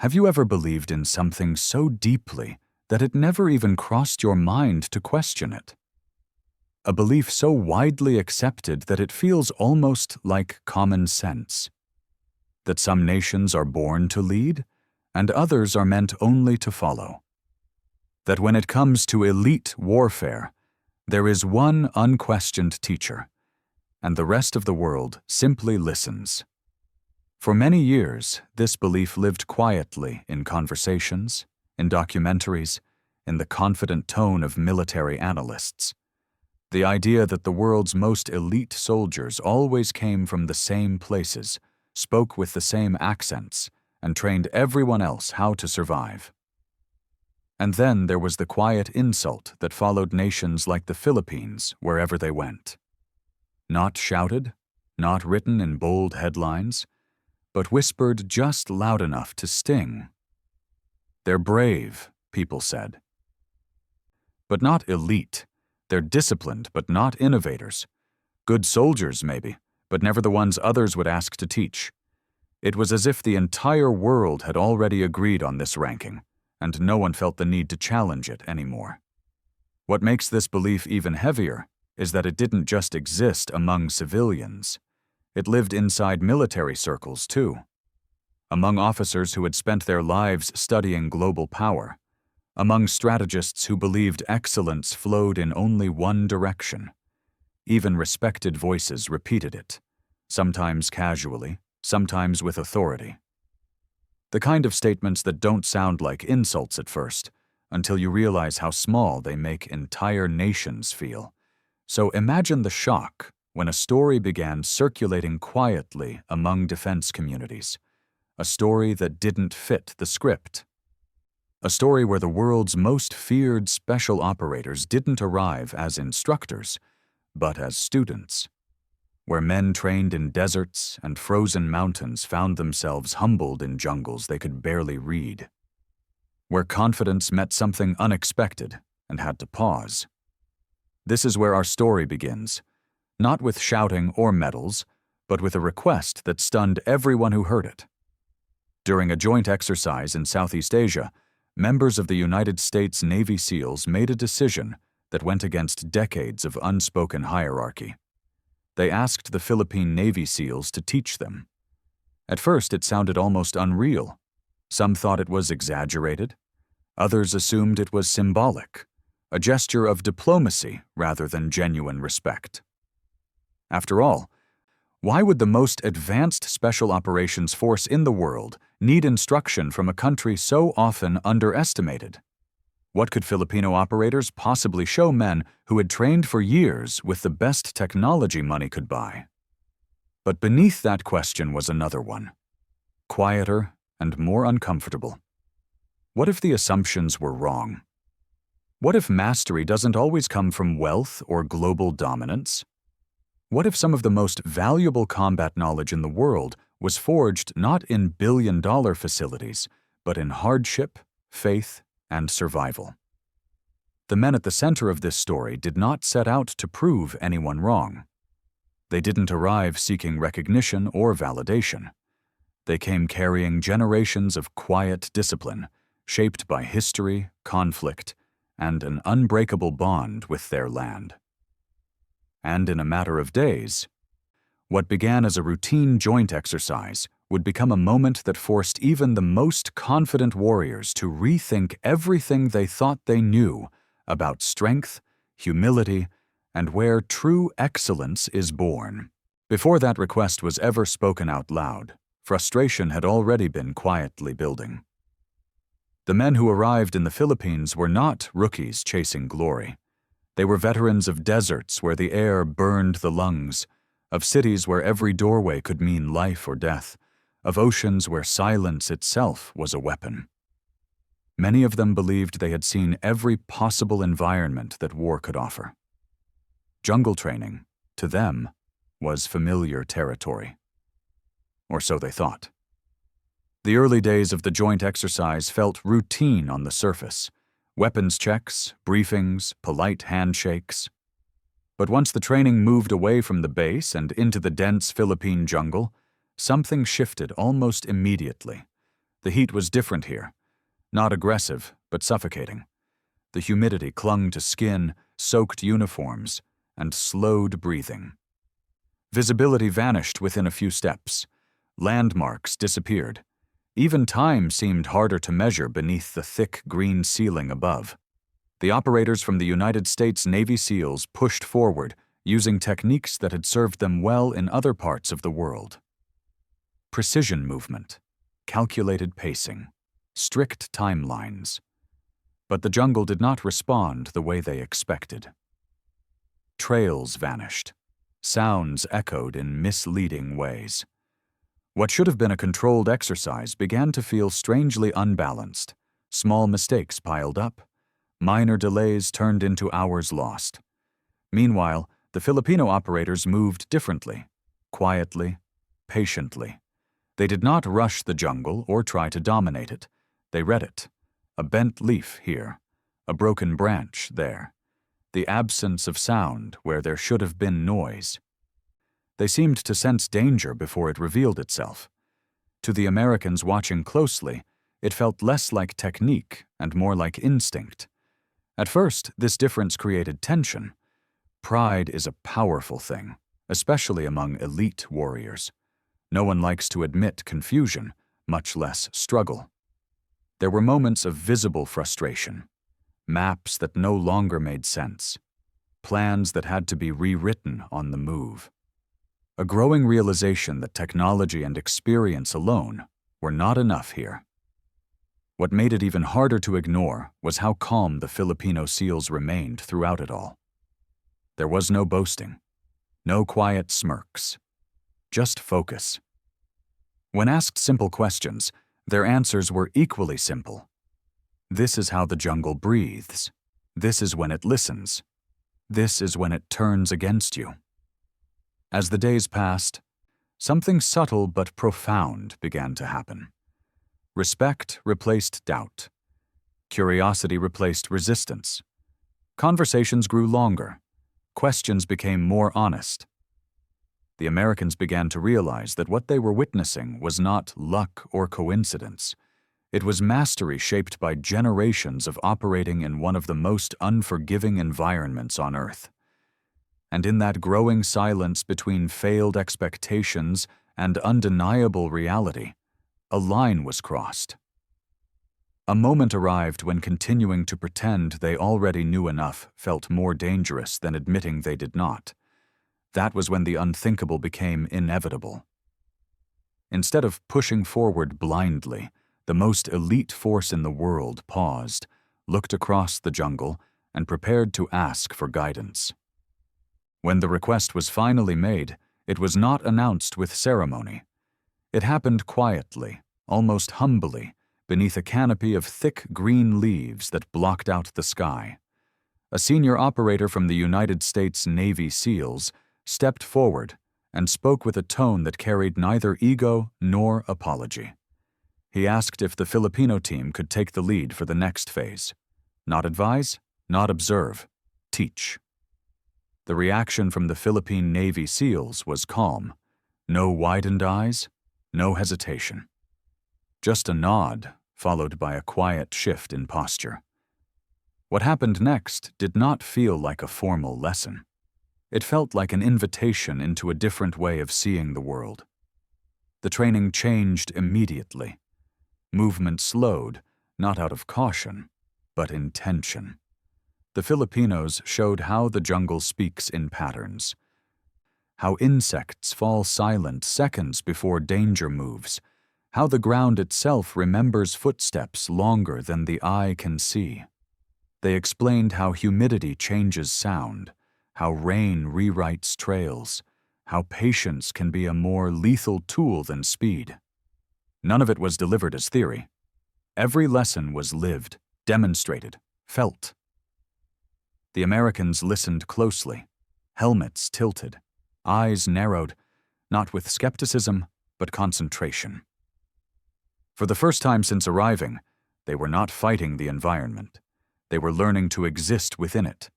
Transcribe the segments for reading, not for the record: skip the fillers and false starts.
Have you ever believed in something so deeply that it never even crossed your mind to question it? A belief so widely accepted that it feels almost like common sense. That some nations are born to lead, and others are meant only to follow. That when it comes to elite warfare, there is one unquestioned teacher, and the rest of the world simply listens. For many years, this belief lived quietly in conversations, in documentaries, in the confident tone of military analysts. The idea that the world's most elite soldiers always came from the same places, spoke with the same accents, and trained everyone else how to survive. And then there was the quiet insult that followed nations like the Philippines wherever they went. Not shouted, not written in bold headlines, but whispered just loud enough to sting. They're brave, people said. But not elite. They're disciplined, but not innovators. Good soldiers, maybe, but never the ones others would ask to teach. It was as if the entire world had already agreed on this ranking, and no one felt the need to challenge it anymore. What makes this belief even heavier is that it didn't just exist among civilians. It lived inside military circles, too. Among officers who had spent their lives studying global power. Among strategists who believed excellence flowed in only one direction. Even respected voices repeated it, sometimes casually, sometimes with authority. The kind of statements that don't sound like insults at first, until you realize how small they make entire nations feel. So imagine the shock when a story began circulating quietly among defense communities. A story that didn't fit the script. A story where the world's most feared special operators didn't arrive as instructors, but as students. Where men trained in deserts and frozen mountains found themselves humbled in jungles they could barely read. Where confidence met something unexpected and had to pause. This is where our story begins, not with shouting or medals, but with a request that stunned everyone who heard it. During a joint exercise in Southeast Asia, members of the United States Navy SEALs made a decision that went against decades of unspoken hierarchy. They asked the Philippine Navy SEALs to teach them. At first, it sounded almost unreal. Some thought it was exaggerated. Others assumed it was symbolic, a gesture of diplomacy rather than genuine respect. After all, why would the most advanced special operations force in the world need instruction from a country so often underestimated? What could Filipino operators possibly show men who had trained for years with the best technology money could buy? But beneath that question was another one, quieter and more uncomfortable. What if the assumptions were wrong? What if mastery doesn't always come from wealth or global dominance? What if some of the most valuable combat knowledge in the world was forged not in billion-dollar facilities, but in hardship, faith, and survival? The men at the center of this story did not set out to prove anyone wrong. They didn't arrive seeking recognition or validation. They came carrying generations of quiet discipline, shaped by history, conflict, and an unbreakable bond with their land. And in a matter of days, what began as a routine joint exercise would become a moment that forced even the most confident warriors to rethink everything they thought they knew about strength, humility, and where true excellence is born. Before that request was ever spoken out loud, frustration had already been quietly building. The men who arrived in the Philippines were not rookies chasing glory. They were veterans of deserts where the air burned the lungs, of cities where every doorway could mean life or death, of oceans where silence itself was a weapon. Many of them believed they had seen every possible environment that war could offer. Jungle training, to them, was familiar territory. Or so they thought. The early days of the joint exercise felt routine on the surface. Weapons checks, briefings, polite handshakes. But once the training moved away from the base and into the dense Philippine jungle, something shifted almost immediately. The heat was different here, not aggressive, but suffocating. The humidity clung to skin, soaked uniforms, and slowed breathing. Visibility vanished within a few steps. Landmarks disappeared. Even time seemed harder to measure beneath the thick green ceiling above. The operators from the United States Navy SEALs pushed forward, using techniques that had served them well in other parts of the world. Precision movement, calculated pacing, strict timelines. But the jungle did not respond the way they expected. Trails vanished. Sounds echoed in misleading ways. What should have been a controlled exercise began to feel strangely unbalanced. Small mistakes piled up. Minor delays turned into hours lost. Meanwhile, the Filipino operators moved differently, quietly, patiently. They did not rush the jungle or try to dominate it. They read it. A bent leaf here, a broken branch there, the absence of sound where there should have been noise. They seemed to sense danger before it revealed itself. To the Americans watching closely, it felt less like technique and more like instinct. At first, this difference created tension. Pride is a powerful thing, especially among elite warriors. No one likes to admit confusion, much less struggle. There were moments of visible frustration, maps that no longer made sense, plans that had to be rewritten on the move. A growing realization that technology and experience alone were not enough here. What made it even harder to ignore was how calm the Filipino SEALs remained throughout it all. There was no boasting, no quiet smirks, just focus. When asked simple questions, their answers were equally simple. This is how the jungle breathes. This is when it listens. This is when it turns against you. As the days passed, something subtle but profound began to happen. Respect replaced doubt. Curiosity replaced resistance. Conversations grew longer. Questions became more honest. The Americans began to realize that what they were witnessing was not luck or coincidence. It was mastery shaped by generations of operating in one of the most unforgiving environments on Earth. And in that growing silence between failed expectations and undeniable reality, a line was crossed. A moment arrived when continuing to pretend they already knew enough felt more dangerous than admitting they did not. That was when the unthinkable became inevitable. Instead of pushing forward blindly, the most elite force in the world paused, looked across the jungle, and prepared to ask for guidance. When the request was finally made, it was not announced with ceremony. It happened quietly, almost humbly, beneath a canopy of thick green leaves that blocked out the sky. A senior operator from the United States Navy SEALs stepped forward and spoke with a tone that carried neither ego nor apology. He asked if the Filipino team could take the lead for the next phase. Not advise, not observe, teach. The reaction from the Philippine Navy SEALs was calm. No widened eyes, no hesitation. Just a nod, followed by a quiet shift in posture. What happened next did not feel like a formal lesson. It felt like an invitation into a different way of seeing the world. The training changed immediately. Movement slowed, not out of caution, but intention. The Filipinos showed how the jungle speaks in patterns, how insects fall silent seconds before danger moves, how the ground itself remembers footsteps longer than the eye can see. They explained how humidity changes sound, how rain rewrites trails, how patience can be a more lethal tool than speed. None of it was delivered as theory. Every lesson was lived, demonstrated, felt. The Americans listened closely, helmets tilted, eyes narrowed, not with skepticism, but concentration. For the first time since arriving, they were not fighting the environment. They were learning to exist within it.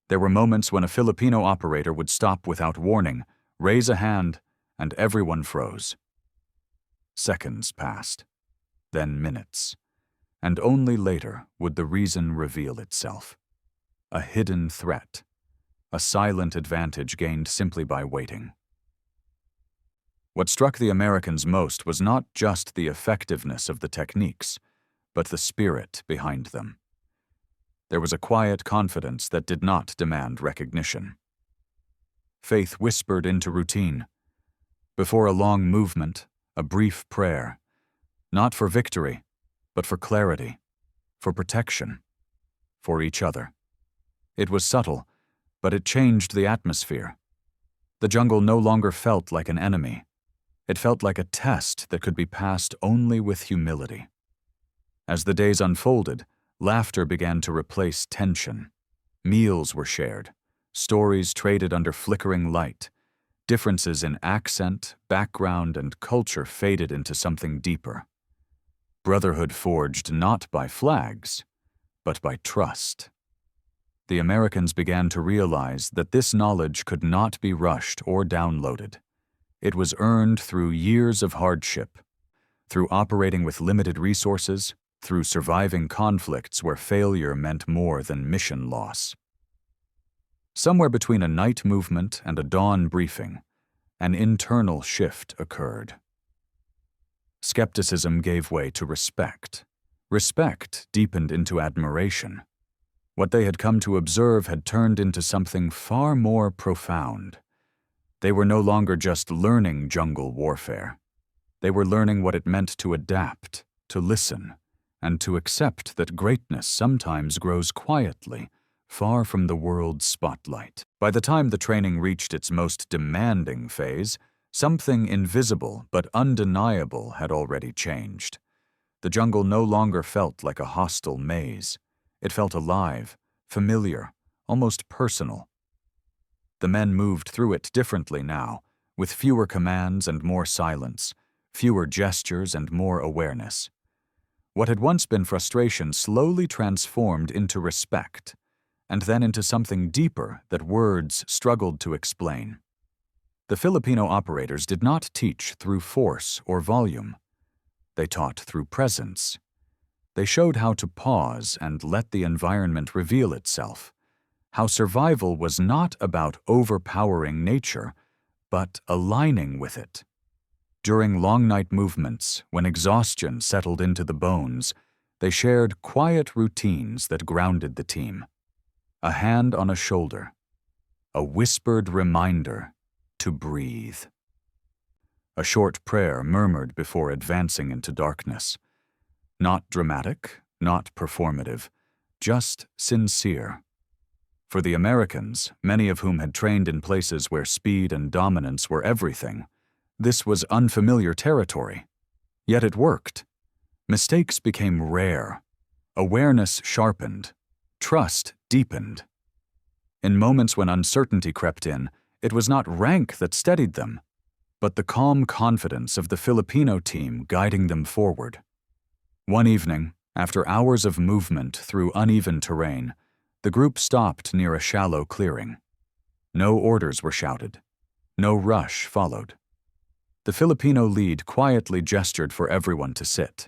There were moments when a Filipino operator would stop without warning, raise a hand, and everyone froze. Seconds passed. then minutes, and only later would the reason reveal itself. A hidden threat, a silent advantage gained simply by waiting. What struck the Americans most was not just the effectiveness of the techniques, but the spirit behind them. There was a quiet confidence that did not demand recognition. Faith whispered into routine. Before a long movement, a brief prayer, not for victory, but for clarity, for protection, for each other. It was subtle, but it changed the atmosphere. The jungle no longer felt like an enemy. It felt like a test that could be passed only with humility. As the days unfolded, laughter began to replace tension. Meals were shared, stories traded under flickering light. Differences in accent, background, and culture faded into something deeper. Brotherhood forged not by flags, but by trust. The Americans began to realize that this knowledge could not be rushed or downloaded. It was earned through years of hardship, through operating with limited resources, through surviving conflicts where failure meant more than mission loss. Somewhere between a night movement and a dawn briefing, an internal shift occurred. Skepticism gave way to respect. Respect deepened into admiration. What they had come to observe had turned into something far more profound. They were no longer just learning jungle warfare. They were learning what it meant to adapt, to listen, and to accept that greatness sometimes grows quietly, far from the world's spotlight. By the time the training reached its most demanding phase, something invisible but undeniable had already changed. The jungle no longer felt like a hostile maze. It felt alive, familiar, almost personal. The men moved through it differently now, with fewer commands and more silence, fewer gestures and more awareness. What had once been frustration slowly transformed into respect, and then into something deeper that words struggled to explain. The Filipino operators did not teach through force or volume. They taught through presence. They showed how to pause and let the environment reveal itself, how survival was not about overpowering nature, but aligning with it. During long night movements, when exhaustion settled into the bones, they shared quiet routines that grounded the team. A hand on a shoulder, a whispered reminder to breathe. A short prayer murmured before advancing into darkness. Not dramatic, not performative, just sincere. For the Americans, many of whom had trained in places where speed and dominance were everything, this was unfamiliar territory. Yet it worked. Mistakes became rare. Awareness sharpened. Trust deepened. In moments when uncertainty crept in, it was not rank that steadied them, but the calm confidence of the Filipino team guiding them forward. One evening, after hours of movement through uneven terrain, the group stopped near a shallow clearing. No orders were shouted. No rush followed. The Filipino lead quietly gestured for everyone to sit.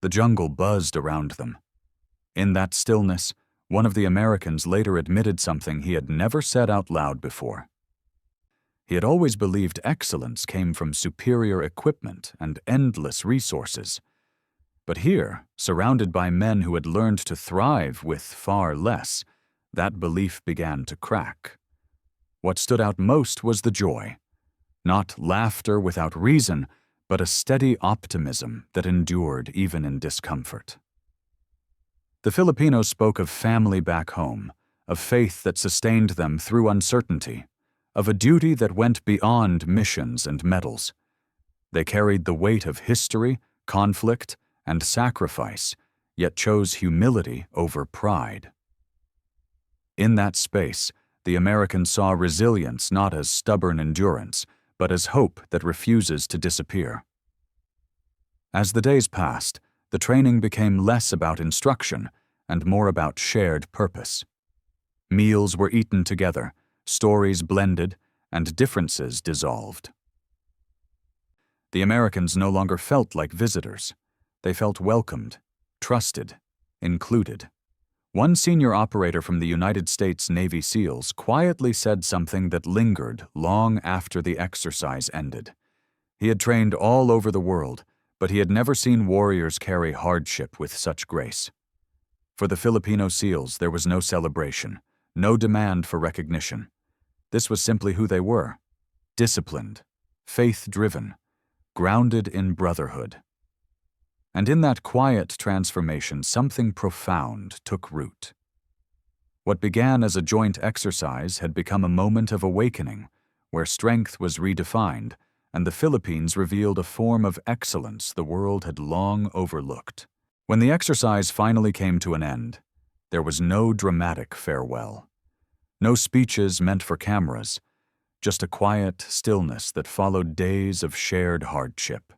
The jungle buzzed around them. In that stillness, one of the Americans later admitted something he had never said out loud before. He had always believed excellence came from superior equipment and endless resources. But here, surrounded by men who had learned to thrive with far less, that belief began to crack. What stood out most was the joy. Not laughter without reason, but a steady optimism that endured even in discomfort. The Filipinos spoke of family back home, of faith that sustained them through uncertainty, of a duty that went beyond missions and medals. They carried the weight of history, conflict, and sacrifice, yet chose humility over pride. In that space, the Americans saw resilience not as stubborn endurance, but as hope that refuses to disappear. As the days passed, the training became less about instruction and more about shared purpose. Meals were eaten together, stories blended, and differences dissolved. The Americans no longer felt like visitors. They felt welcomed, trusted, included. One senior operator from the United States Navy SEALs quietly said something that lingered long after the exercise ended. He had trained all over the world, but he had never seen warriors carry hardship with such grace. For the Filipino SEALs, there was no celebration, no demand for recognition. This was simply who they were: disciplined, faith-driven, grounded in brotherhood. And in that quiet transformation, something profound took root. What began as a joint exercise had become a moment of awakening, where strength was redefined, and the Philippines revealed a form of excellence the world had long overlooked. When the exercise finally came to an end, there was no dramatic farewell. No speeches meant for cameras, just a quiet stillness that followed days of shared hardship.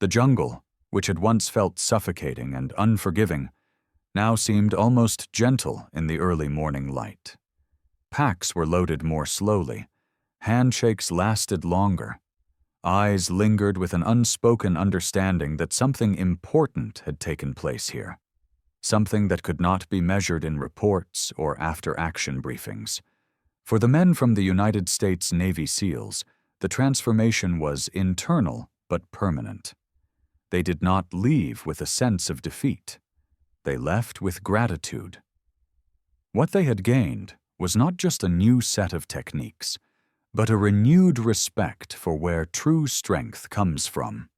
The jungle, which had once felt suffocating and unforgiving, now seemed almost gentle in the early morning light. Packs were loaded more slowly, handshakes lasted longer, eyes lingered with an unspoken understanding that something important had taken place here, something that could not be measured in reports or after-action briefings. For the men from the United States Navy SEALs, the transformation was internal but permanent. They did not leave with a sense of defeat. They left with gratitude. What they had gained was not just a new set of techniques, but a renewed respect for where true strength comes from.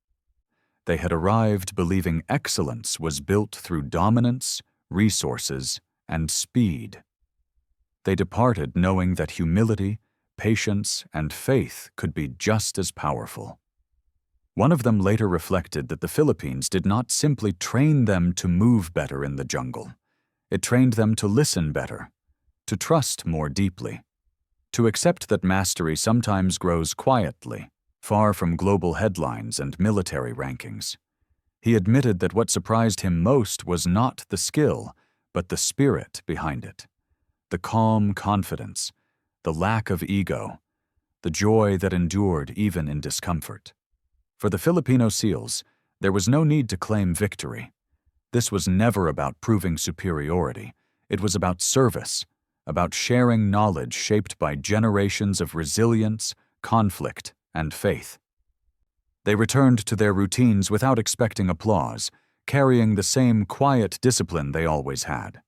They had arrived believing excellence was built through dominance, resources, and speed. They departed knowing that humility, patience, and faith could be just as powerful. One of them later reflected that the Philippines did not simply train them to move better in the jungle. It trained them to listen better, to trust more deeply, to accept that mastery sometimes grows quietly, far from global headlines and military rankings. He admitted that what surprised him most was not the skill, but the spirit behind it. The calm confidence, the lack of ego, the joy that endured even in discomfort. For the Filipino SEALs, there was no need to claim victory. This was never about proving superiority. It was about service, about sharing knowledge shaped by generations of resilience, conflict, and faith. They returned to their routines without expecting applause, carrying the same quiet discipline they always had.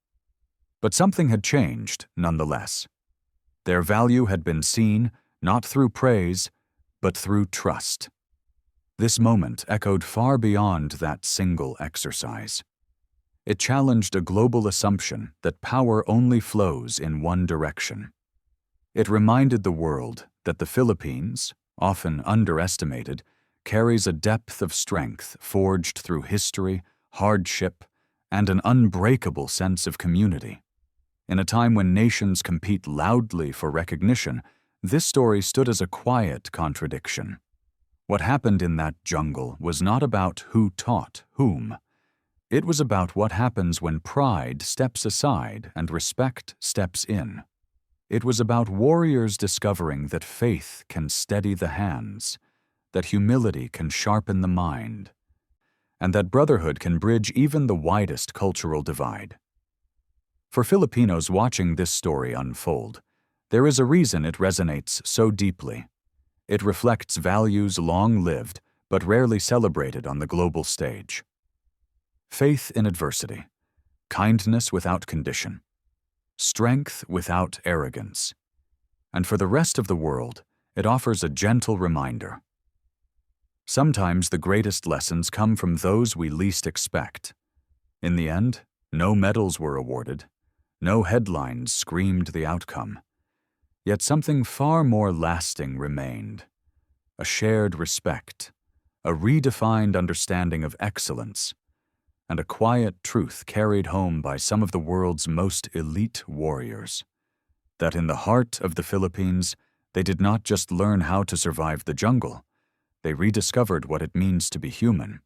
But something had changed, nonetheless. Their value had been seen, not through praise, but through trust. This moment echoed far beyond that single exercise. It challenged a global assumption that power only flows in one direction. It reminded the world that the Philippines, often underestimated, carries a depth of strength forged through history, hardship, and an unbreakable sense of community. In a time when nations compete loudly for recognition, this story stood as a quiet contradiction. What happened in that jungle was not about who taught whom. It was about what happens when pride steps aside and respect steps in. It was about warriors discovering that faith can steady the hands, that humility can sharpen the mind, and that brotherhood can bridge even the widest cultural divide. For Filipinos watching this story unfold, there is a reason it resonates so deeply. It reflects values long-lived but rarely celebrated on the global stage. Faith in adversity, kindness without condition, strength without arrogance. And for the rest of the world, it offers a gentle reminder. Sometimes the greatest lessons come from those we least expect. In the end, no medals were awarded, no headlines screamed the outcome. Yet something far more lasting remained. A shared respect, a redefined understanding of excellence, and a quiet truth carried home by some of the world's most elite warriors. That in the heart of the Philippines, they did not just learn how to survive the jungle, they rediscovered what it means to be human.